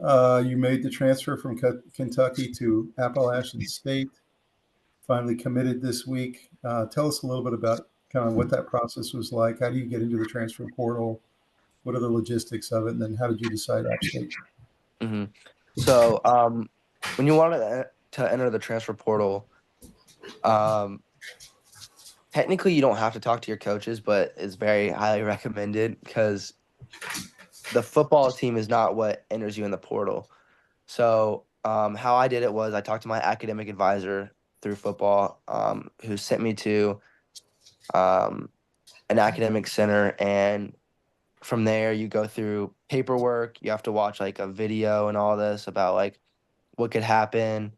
You made the transfer from Kentucky to Appalachian State, finally committed this week. Tell us a little bit about kind of what that process was like. How do you get into the transfer portal? What are the logistics of it? And then how did you decide App State? Mm-hmm. So when you wanted to enter the transfer portal, technically you don't have to talk to your coaches, but it's very highly recommended because the football team is not what enters you in the portal. So how I did it was I talked to my academic advisor through football, who sent me to an academic center, and from there you go through paperwork. You have to watch like a video and all this about like what could happen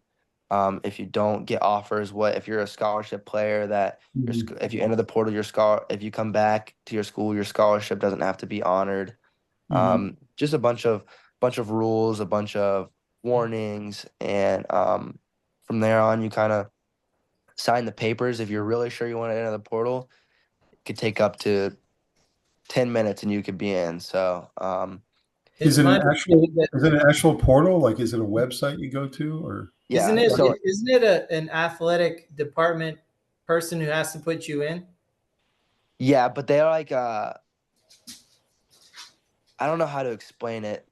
if you don't get offers. What if you're a scholarship player that if you enter the portal, if you come back to your school, your scholarship doesn't have to be honored. Just a bunch of rules, a bunch of warnings, and from there on you kind of sign the papers. If you're really sure you want to enter the portal, it could take up to 10 minutes and you could be in. So is it an actual portal? Like, is it a website you go to, or yeah? Isn't it an athletic department person who has to put you in? Yeah, but they're like I don't know how to explain it.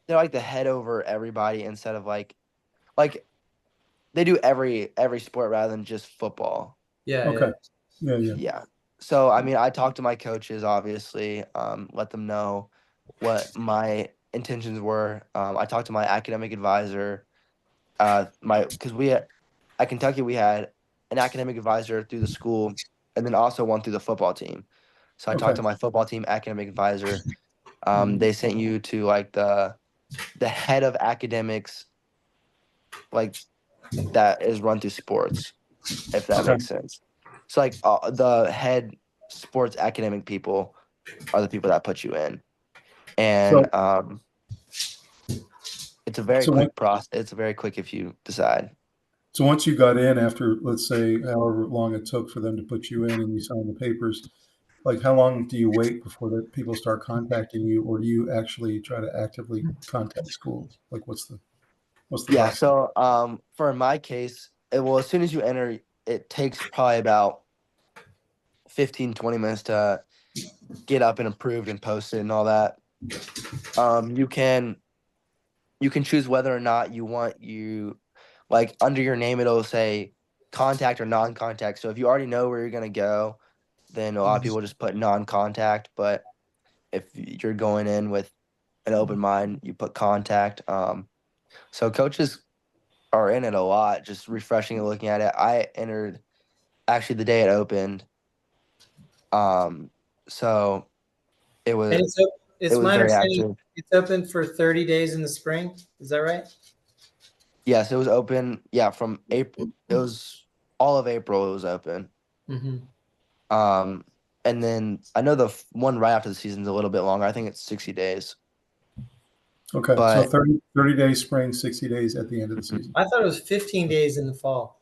They're like the head over everybody instead of like they do every sport rather than just football. Yeah. Okay. Yeah. So I mean, I talked to my coaches, obviously, let them know what my intentions were. I talked to my academic advisor. Because at Kentucky we had an academic advisor through the school, and then also one through the football team. So I talked to my football team academic advisor. They sent you to like the head of academics, like that is run through sports, if that makes sense. So like the head sports academic people are the people that put you in, and it's a very quick process. It's very quick if you decide. So once you got in, after let's say however long it took for them to put you in and you sign the papers, like how long do you wait before the people start contacting you, or do you actually try to actively contact schools? Like what's the process? So for my case, as soon as you enter, it takes probably about 15-20 minutes to get up and approved and posted and all that. You can choose whether or not you want like under your name it'll say contact or non-contact. So if you already know where you're gonna go, then a lot of people just put non-contact. But if you're going in with an open mind, you put contact. So coaches are in it a lot, just refreshing and looking at it. I entered actually the day it opened. So it was. And it's my understanding it's open for 30 days in the spring. Is that right? Yes, it was open. Yeah, from April. It was all of April. It was open. And then I know the one right after the season's a little bit longer. I think it's 60 days. Okay, so 30 days spring, 60 days at the end of the season. I thought it was 15 days in the fall.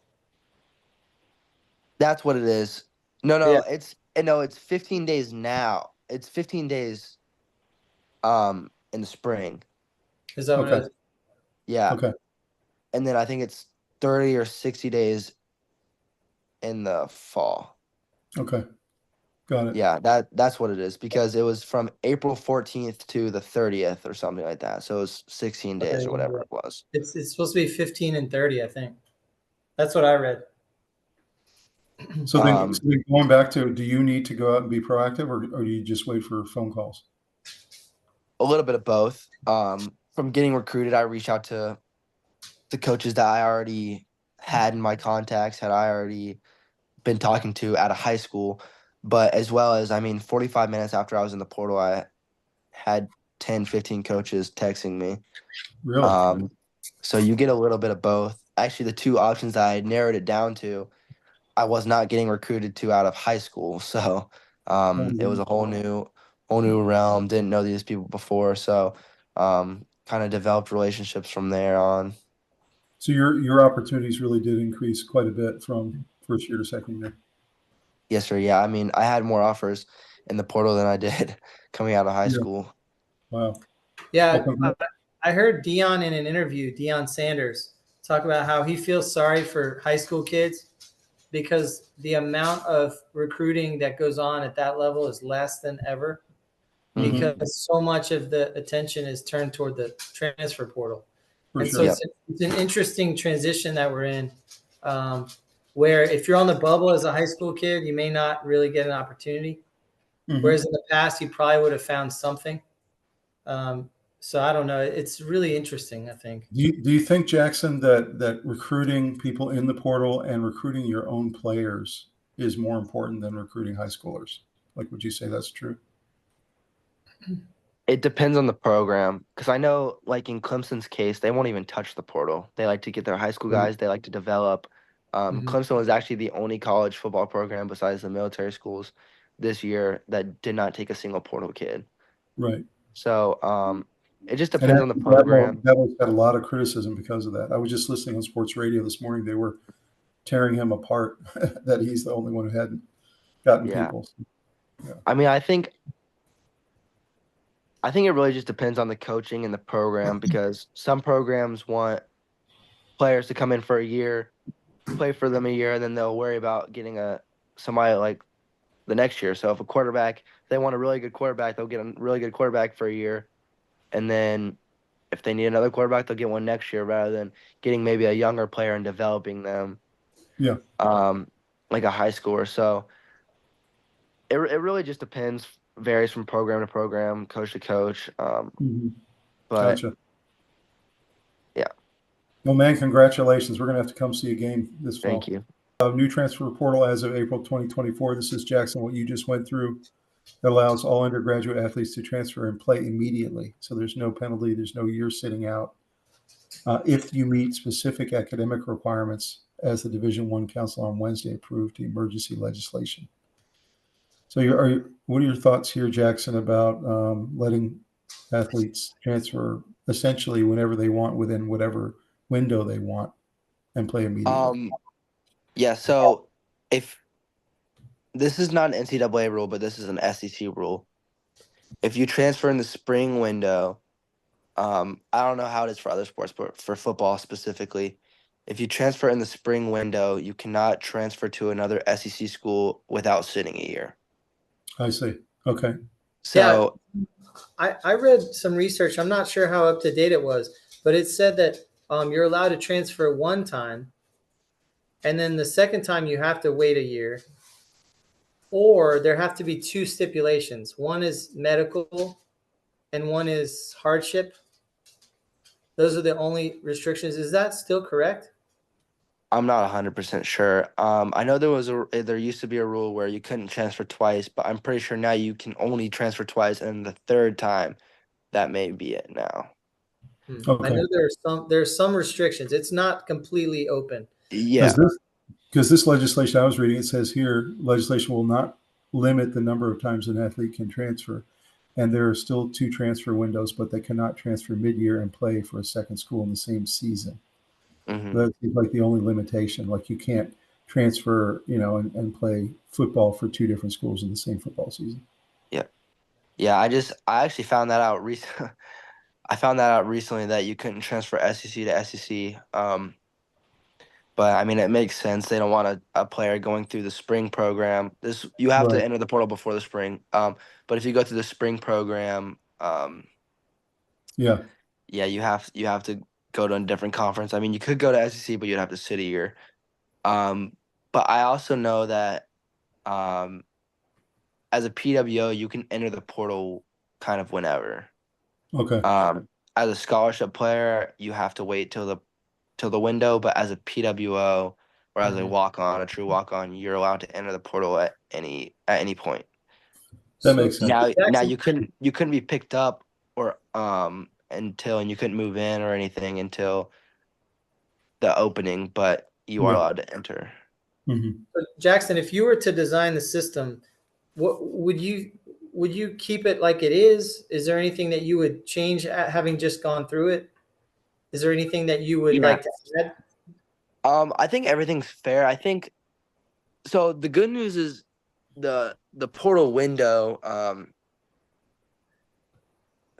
That's what it is. No, it's 15 days now. It's 15 days in the spring. Is that what it is? Yeah. Okay. And then I think it's 30 or 60 days in the fall. Okay. Got it. Yeah, that's what it is, because it was from April 14th to the 30th or something like that. So it was 16 days or whatever it was. It's supposed to be 15 and 30, I think. That's what I read. So then going back to, do you need to go out and be proactive, or do you just wait for phone calls? A little bit of both. From getting recruited, I reached out to the coaches that I already had in my contacts, had I already been talking to out of high school. But as well as, 45 minutes after I was in the portal, I had 10, 15 coaches texting me. Really? So you get a little bit of both. Actually, the two options that I narrowed it down to, I was not getting recruited to out of high school. So it was a whole new realm. Didn't know these people before. So kind of developed relationships from there on. So your opportunities really did increase quite a bit from first year to second year. Yes, sir. Yeah. I had more offers in the portal than I did coming out of high school. Wow. Yeah. I heard Deion in an interview, Deion Sanders, talk about how he feels sorry for high school kids because the amount of recruiting that goes on at that level is less than ever because so much of the attention is turned toward the transfer portal. For And sure. so it's an interesting transition that we're in, where if you're on the bubble as a high school kid, you may not really get an opportunity. Whereas in the past, you probably would have found something. So I don't know. It's really interesting, I think. Do you think, Jackson, that recruiting people in the portal and recruiting your own players is more important than recruiting high schoolers? Like, would you say that's true? It depends on the program, because I know, like in Clemson's case, they won't even touch the portal. They like to get their high school guys. They like to develop. Clemson was actually the only college football program besides the military schools this year that did not take a single portal kid. Right. So it just depends on the program. Devil's had a lot of criticism because of that. I was just listening on sports radio this morning. They were tearing him apart that he's the only one who hadn't gotten people. Yeah. I mean, I think it really just depends on the coaching and the program, because some programs want players to come in for a year, play for them a year, and then they'll worry about getting somebody like the next year. So if they want a really good quarterback, they'll get a really good quarterback for a year. And then if they need another quarterback, they'll get one next year rather than getting maybe a younger player and developing them. Yeah. Like a high schooler. So it really just depends, varies from program to program, coach to coach. But Gotcha. Yeah. Well, man, congratulations. We're going to have to come see a game this fall. Thank you. New transfer portal as of April 2024. This is, Jackson, what you just went through. That allows all undergraduate athletes to transfer and play immediately. So there's no penalty. There's no year sitting out. If you meet specific academic requirements, as the Division I Council on Wednesday approved the emergency legislation. So what are your thoughts here, Jackson, about letting athletes transfer essentially whenever they want within whatever window they want and play immediately? Yeah, so if this is not an NCAA rule, but this is an SEC rule. If you transfer in the spring window, I don't know how it is for other sports, but for football specifically, if you transfer in the spring window, you cannot transfer to another SEC school without sitting a year. I see. Okay. So I read some research. I'm not sure how up to date it was, but it said that you're allowed to transfer one time, and then the second time you have to wait a year, or there have to be two stipulations. One is medical and one is hardship. Those are the only restrictions. Is that still correct? I'm not 100% sure. I know there used to be a rule where you couldn't transfer twice, but I'm pretty sure now you can only transfer twice, and the third time, that may be it now. Okay. I know there's some restrictions. It's not completely open. Yeah. Because this legislation I was reading, it says here, legislation will not limit the number of times an athlete can transfer. And there are still two transfer windows, but they cannot transfer mid-year and play for a second school in the same season. That seems like the only limitation. Like you can't transfer, and play football for two different schools in the same football season. Yeah. Yeah, I actually found that out recently. I found that out recently that you couldn't transfer SEC to SEC. But I mean, it makes sense. They don't want a player going through the spring program. You have to enter the portal before the spring. But if you go through the spring program, you have to go to a different conference. I mean, you could go to SEC, but you'd have to sit a year. But I also know that as a PWO, you can enter the portal kind of whenever. Okay. As a scholarship player, you have to wait till the window, but as a PWO or as a true walk-on, you're allowed to enter the portal at any point. That makes sense. Now you couldn't be picked up or and you couldn't move in or anything until the opening, but you are allowed to enter. So Jackson, if you were to design the system, what would you keep it like it is? Is there anything that you would change having just gone through it? Is there anything that you would like to add? I think everything's fair. I think so. The good news is the portal window.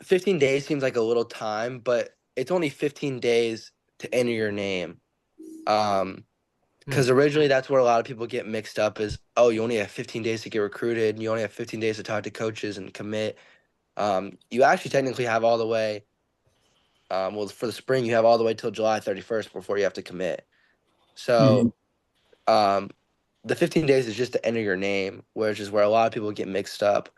15 days seems like a little time, but it's only 15 days to enter your name. Because originally that's where a lot of people get mixed up is, oh, you only have 15 days to get recruited, and you only have 15 days to talk to coaches and commit. You actually technically have all the way, well, for the spring, you have all the way till July 31st before you have to commit. So the 15 days is just to enter your name, which is where a lot of people get mixed up.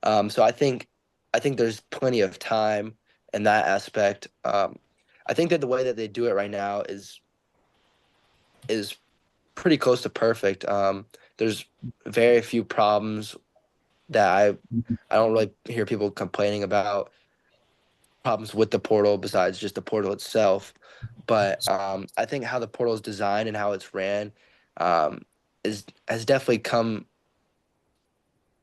So I think there's plenty of time in that aspect. I think that the way that they do it right now is pretty close to perfect. There's very few problems that I don't really hear people complaining about problems with the portal besides just the portal itself. But I think how the portal is designed and how it's ran has definitely come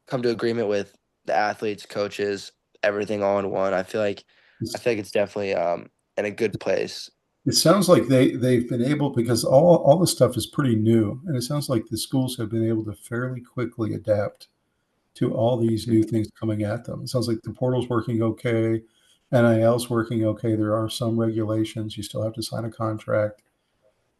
to agreement with the athletes, coaches, everything all in one. I feel like it's definitely in a good place. It sounds like they've been able, because all the stuff is pretty new, and it sounds like the schools have been able to fairly quickly adapt to all these new things coming at them. It sounds like the portal's working okay, NIL's working okay. There are some regulations. You still have to sign a contract.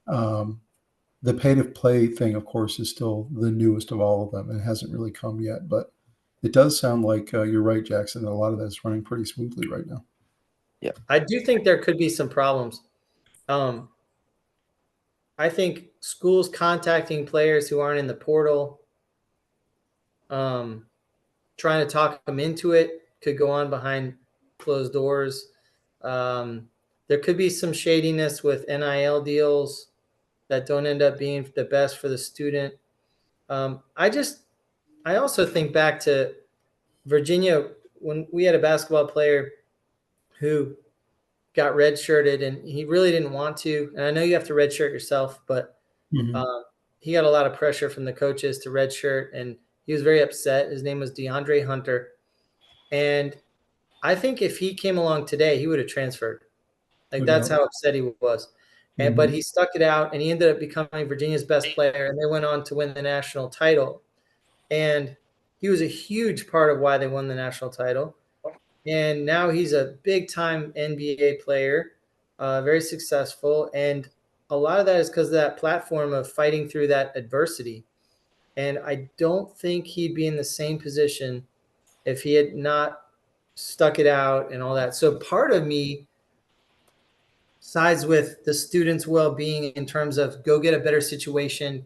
The pay-to-play thing, of course, is still the newest of all of them. It hasn't really come yet, but it does sound like you're right, Jackson, that a lot of that's running pretty smoothly right now. Yeah, I do think there could be some problems. I think schools contacting players who aren't in the portal, trying to talk them into it, could go on behind closed doors. There could be some shadiness with NIL deals that don't end up being the best for the student. I also think back to Virginia when we had a basketball player who got redshirted, and he really didn't want to. And I know you have to redshirt yourself, but he got a lot of pressure from the coaches to redshirt, and he was very upset. His name was DeAndre Hunter. And I think if he came along today, he would have transferred. Like, that's how upset he was. But he stuck it out, and he ended up becoming Virginia's best player, and they went on to win the national title. And he was a huge part of why they won the national title. And now he's a big-time NBA player, very successful. And a lot of that is because of that platform of fighting through that adversity. And I don't think he'd be in the same position if he had not stuck it out and all that. So part of me sides with the students' well-being in terms of go get a better situation.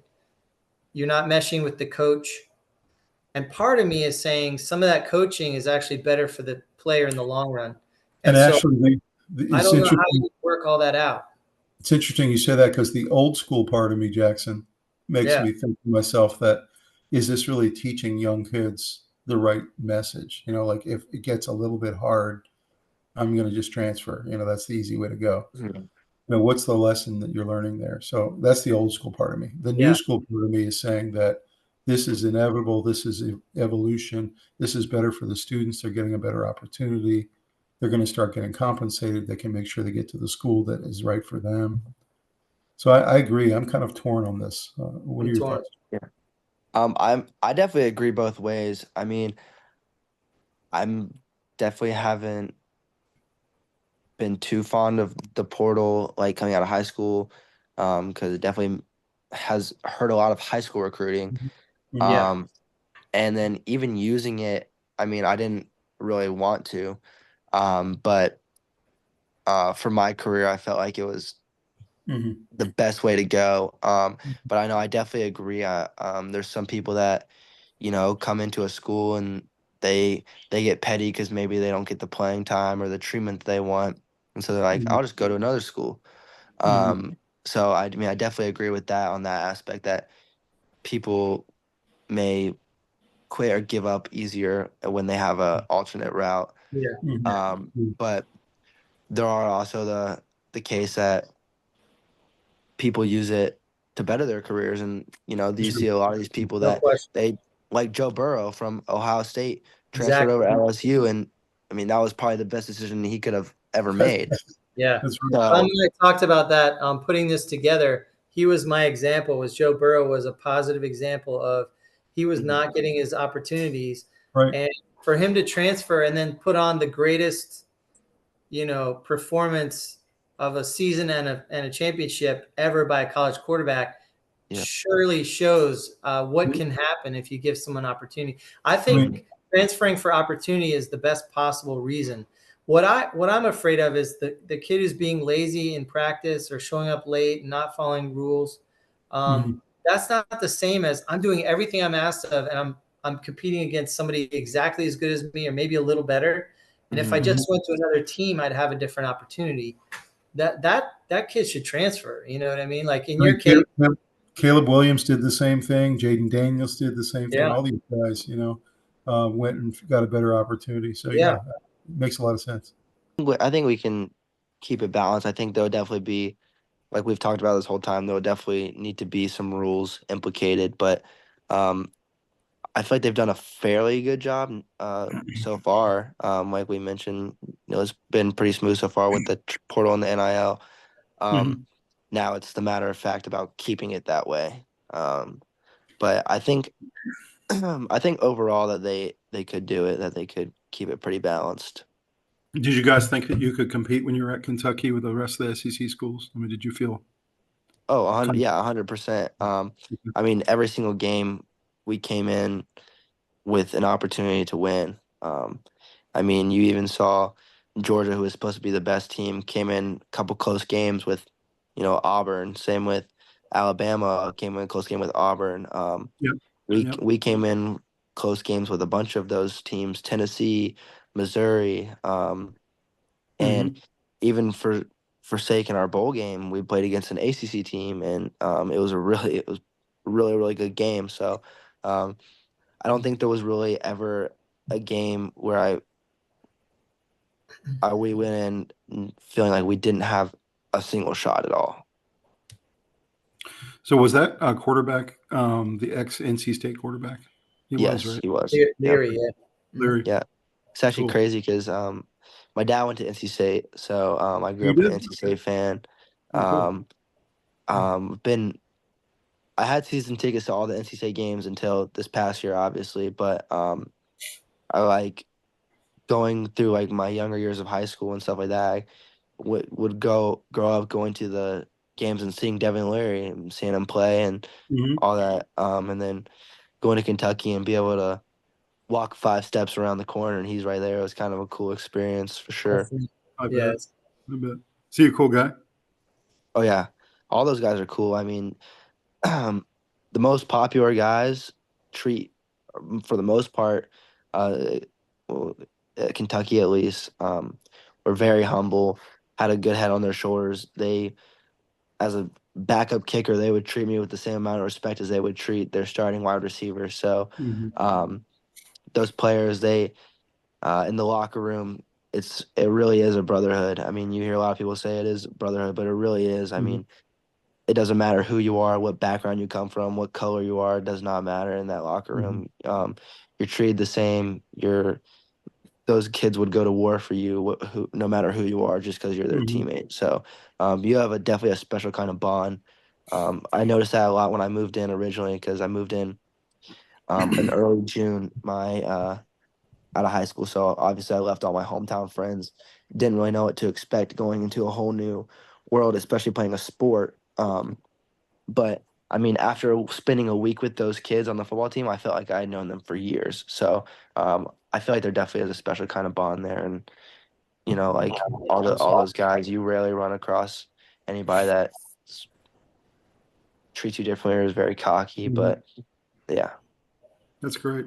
You're not meshing with the coach. And part of me is saying some of that coaching is actually better for the player in the long run. And so actually, I don't know how you work all that out. It's interesting you say that, because the old school part of me, Jackson, makes me think to myself that, is this really teaching young kids the right message? You know, like, if it gets a little bit hard, I'm going to just transfer. You know, that's the easy way to go. You know, what's the lesson that you're learning there? So that's the old school part of me. The new school part of me is saying that this is inevitable. This is evolution. This is better for the students. They're getting a better opportunity. They're going to start getting compensated. They can make sure they get to the school that is right for them. So I agree. I'm kind of torn on this. What are your thoughts? Yeah. I definitely agree both ways. I mean, I'm definitely haven't been too fond of the portal, like, coming out of high school, because it definitely has hurt a lot of high school recruiting. And then even using it, I mean, I didn't really want to, but for my career, I felt like it was the best way to go. But I know I definitely agree. There's some people that, you know, come into a school and they get petty because maybe they don't get the playing time or the treatment they want, and so they're like, I'll just go to another school. So I mean, I definitely agree with that on that aspect, that people may quit or give up easier when they have a alternate route. But there are also the case that people use it to better their careers, and you know, you see a lot of these people that they, like Joe Burrow from Ohio State, transferred over to LSU, and I mean, that was probably the best decision he could have ever made. I talked about that. Putting this together, he was my example. Joe Burrow was a positive example of, he was not getting his opportunities, and for him to transfer and then put on the greatest performance of a season and a championship ever by a college quarterback Yeah. surely shows what can happen if you give someone opportunity. I I think mean, transferring for opportunity is the best possible reason. What I'm afraid of is the kid who's being lazy in practice or showing up late and not following rules. That's not the same as I'm doing everything I'm asked of, and I'm competing against somebody exactly as good as me or maybe a little better. And if I just went to another team, I'd have a different opportunity. That kid should transfer. You know what I mean? Like in your case, Caleb Williams did the same thing. Jaden Daniels did the same thing. Yeah. All these guys, went and got a better opportunity. So Yeah. it makes a lot of sense. I think we can keep it balanced. I think there would definitely be, like we've talked about this whole time, there would definitely need to be some rules implicated. But I feel like they've done a fairly good job so far. Like we mentioned, it's been pretty smooth so far with the portal and the NIL. Now it's the matter of fact about keeping it that way. But I think I think overall that they could do it, that they could keep it pretty balanced. Did you guys think that you could compete when you were at Kentucky with the rest of the SEC schools? I mean, did you feel? Oh, 100%. I mean, every single game we came in with an opportunity to win. I mean, you even saw Georgia, who was supposed to be the best team, came in a couple close games with, Auburn. Same with Alabama, came in a close game with Auburn. We came in close games with a bunch of those teams, Tennessee, Missouri, and even forsaking our bowl game, we played against an ACC team, and it was really really good game. So I don't think there was really ever a game where we went in feeling like we didn't have a single shot at all. So was that quarterback the ex-NC State quarterback? Yes, was, right? he was. Leary, Yep. yeah. Leary. Yeah. It's actually Cool. crazy because my dad went to NC State, so I grew You up an did? NC State fan. Oh, cool. I had season tickets to all the NC State games until this past year, obviously, but I like going through like my younger years of high school and stuff like that. I would grow up going to the games and seeing Devin Leary and seeing him play and all that, and then going to Kentucky and be able to walk 5 steps around the corner and he's right there. It was kind of a cool experience for sure. I Yeah. bet. See, a cool guy. Oh yeah, all those guys are cool. I mean, the most popular guys treat, for the most part, well, at Kentucky at least, were very humble, had a good head on their shoulders. They, as a backup kicker, they would treat me with the same amount of respect as they would treat their starting wide receiver. So those players, they in the locker room, it really is a brotherhood. I mean, you hear a lot of people say it is a brotherhood, but it really is. I mean, it doesn't matter who you are, what background you come from, what color you are. It does not matter in that locker room. You're treated the same. Those kids would go to war for you, no matter who you are, just because you're their teammate. So you have definitely a special kind of bond. I noticed that a lot when I moved in originally, because I moved in early June, out of high school. So obviously I left all my hometown friends. Didn't really know what to expect going into a whole new world, especially playing a sport. But I mean, after spending a week with those kids on the football team, I felt like I had known them for years. So I feel like there definitely is a special kind of bond there. And like all those guys, you rarely run across anybody that treats you differently or is very cocky. But yeah, That's great.